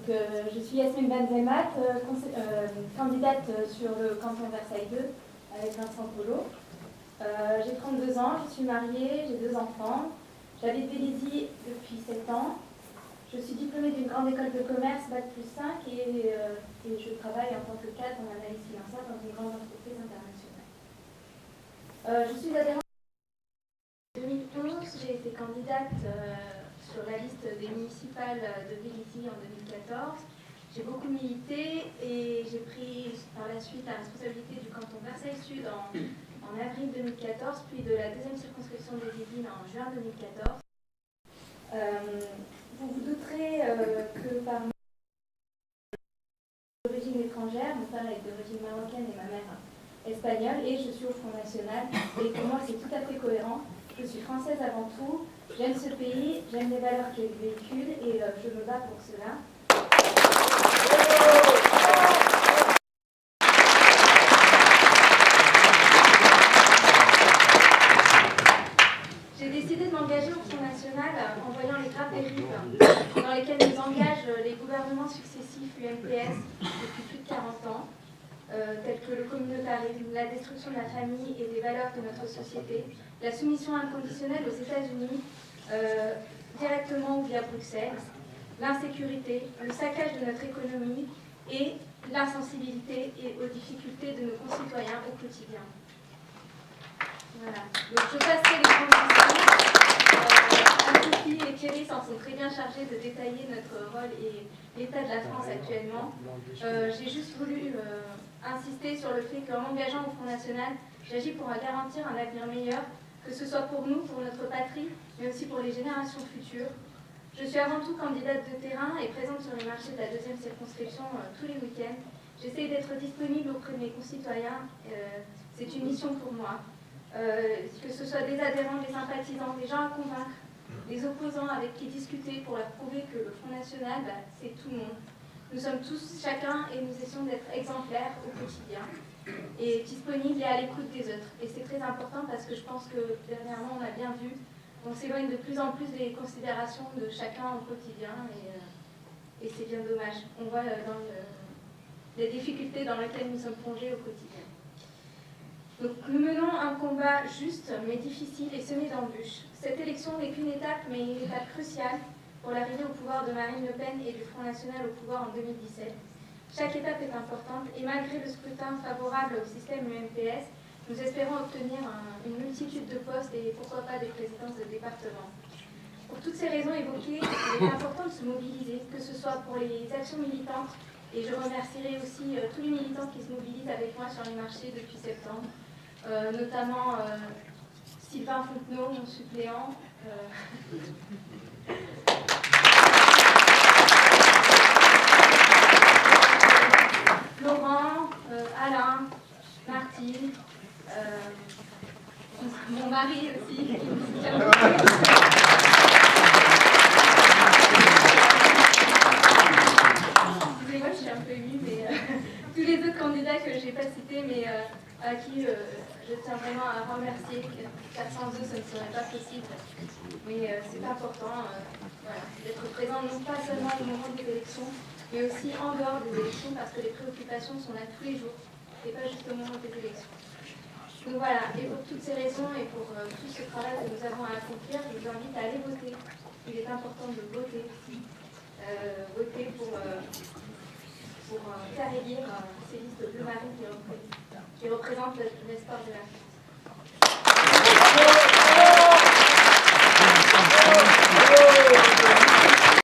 Je suis Yasmine Benzemat, candidate sur le canton Versailles 2 avec Vincent Polo. J'ai 32 ans, je suis mariée, j'ai 2 enfants. J'habite Vélizy depuis 7 ans. Je suis diplômée d'une grande école de commerce, Bac+5, et je travaille en tant que cadre en analyse financière dans une grande entreprise internationale. Je suis adhérente. En 2011, j'ai été candidate sur la liste des municipales de Vélizy en 2014. J'ai beaucoup milité et j'ai pris par la suite la responsabilité du canton Versailles Sud en avril 2014, puis de la deuxième circonscription des Yvelines en juin 2014. Vous vous douterez que par d'origine étrangère, mon père est d'origine marocaine et ma mère espagnole, et je suis au Front National. Et pour moi, c'est tout à fait cohérent. Je suis française avant tout, j'aime ce pays, j'aime les valeurs qu'il véhicule et je me bats pour cela. J'ai décidé de m'engager au Front National en voyant les graves dérives dans lesquelles nous engagent les gouvernements successifs UMPS depuis plus de 40 ans. Tels que le communautarisme, la destruction de la famille et des valeurs de notre société, la soumission inconditionnelle aux États-Unis, directement ou via Bruxelles, l'insécurité, le saccage de notre économie et l'insensibilité aux difficultés de nos concitoyens au quotidien. Voilà. Donc je passerai les grands Sophie et Thierry s'en sont très bien chargés de détailler notre rôle et l'état de la France actuellement. J'ai juste voulu insister sur le fait qu'en m'engageant au Front National, j'agis pour garantir un avenir meilleur, que ce soit pour nous, pour notre patrie, mais aussi pour les générations futures. Je suis avant tout candidate de terrain et présente sur les marchés de la deuxième circonscription tous les week-ends. J'essaie d'être disponible auprès de mes concitoyens. C'est une mission pour moi. Que ce soit des adhérents, des sympathisants, des gens à convaincre, des opposants avec qui discuter pour leur prouver que le Front National, c'est tout le monde. Nous sommes tous chacun et nous essayons d'être exemplaires au quotidien et disponibles et à l'écoute des autres. Et c'est très important parce que je pense que dernièrement on a bien vu, on s'éloigne de plus en plus des considérations de chacun au quotidien et c'est bien dommage. On voit dans les difficultés dans lesquelles nous sommes plongés au quotidien. Donc, nous menons un combat juste mais difficile et semé d'embûches. Cette élection n'est qu'une étape, mais une étape cruciale pour l'arrivée au pouvoir de Marine Le Pen et du Front National au pouvoir en 2017. Chaque étape est importante et malgré le scrutin favorable au système UMPS, nous espérons obtenir une multitude de postes et pourquoi pas des présidences de département. Pour toutes ces raisons évoquées, il est important de se mobiliser, que ce soit pour les actions militantes, et je remercierai aussi tous les militants qui se mobilisent avec moi sur les marchés depuis septembre. Notamment Sylvain Fontenot, mon suppléant. Laurent, Alain, Martine, mon mari aussi, qui me soutient beaucoup. Excusez-moi, je suis un peu émue, mais tous les autres candidats que je n'ai pas cités, mais à qui je tiens vraiment à remercier, car sans eux, ce ne serait pas possible. Mais c'est important voilà, d'être présent non pas seulement au moment des élections, mais aussi en dehors des élections, parce que les préoccupations sont là tous les jours, et pas juste au moment des élections. Donc voilà, et pour toutes ces raisons et pour tout ce travail que nous avons à accomplir, je vous invite à aller voter. Il est important de voter. Voter pour faire élire ces listes bleu marine qui représentent l'espoir de la France.